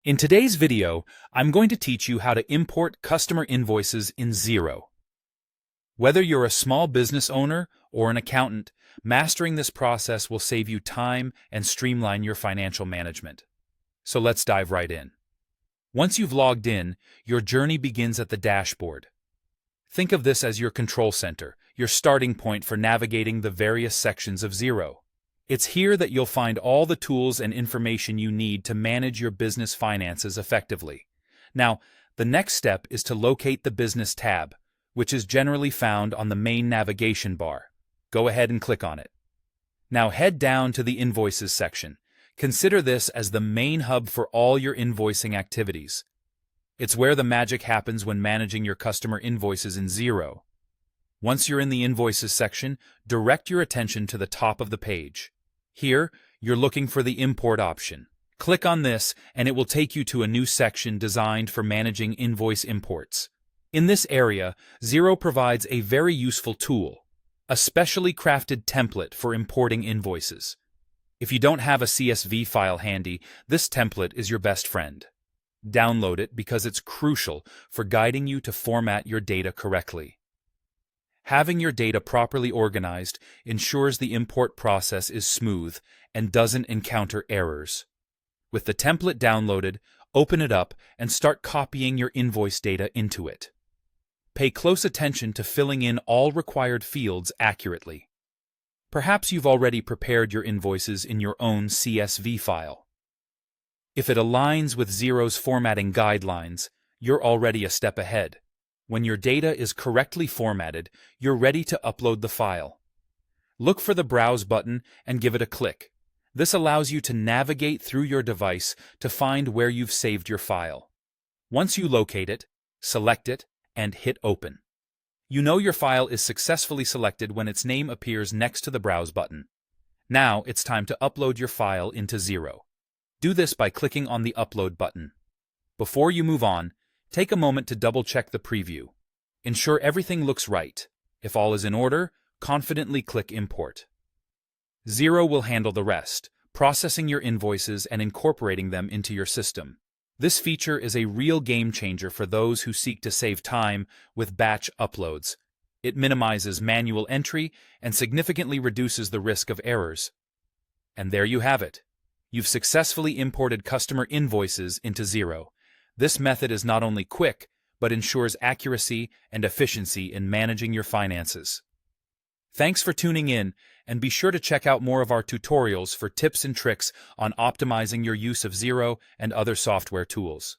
In today's video, I'm going to teach you how to import customer invoices in Xero. Whether you're a small business owner or an accountant, mastering this process will save you time and streamline your financial management. So let's dive right in. Once you've logged in, your journey begins at the dashboard. Think of this as your control center, your starting point for navigating the various sections of Xero. It's here that you'll find all the tools and information you need to manage your business finances effectively. Now, the next step is to locate the Business tab, which is generally found on the main navigation bar. Go ahead and click on it. Now head down to the Invoices section. Consider this as the main hub for all your invoicing activities. It's where the magic happens when managing your customer invoices in Xero. Once you're in the Invoices section, direct your attention to the top of the page. Here, you're looking for the Import option. Click on this, and it will take you to a new section designed for managing invoice imports. In this area, Xero provides a very useful tool, a specially crafted template for importing invoices. If you don't have a CSV file handy, this template is your best friend. Download it because it's crucial for guiding you to format your data correctly. Having your data properly organized ensures the import process is smooth and doesn't encounter errors. With the template downloaded, open it up and start copying your invoice data into it. Pay close attention to filling in all required fields accurately. Perhaps you've already prepared your invoices in your own CSV file. If it aligns with Xero's formatting guidelines, you're already a step ahead. When your data is correctly formatted, you're ready to upload the file. Look for the Browse button and give it a click. This allows you to navigate through your device to find where you've saved your file. Once you locate it, select it, and hit Open. You know your file is successfully selected when its name appears next to the Browse button. Now it's time to upload your file into Xero. Do this by clicking on the Upload button. Before you move on, take a moment to double-check the preview. Ensure everything looks right. If all is in order, confidently click Import. Xero will handle the rest, processing your invoices and incorporating them into your system. This feature is a real game changer for those who seek to save time with batch uploads. It minimizes manual entry and significantly reduces the risk of errors. And there you have it. You've successfully imported customer invoices into Xero. This method is not only quick, but ensures accuracy and efficiency in managing your finances. Thanks for tuning in, and be sure to check out more of our tutorials for tips and tricks on optimizing your use of Xero and other software tools.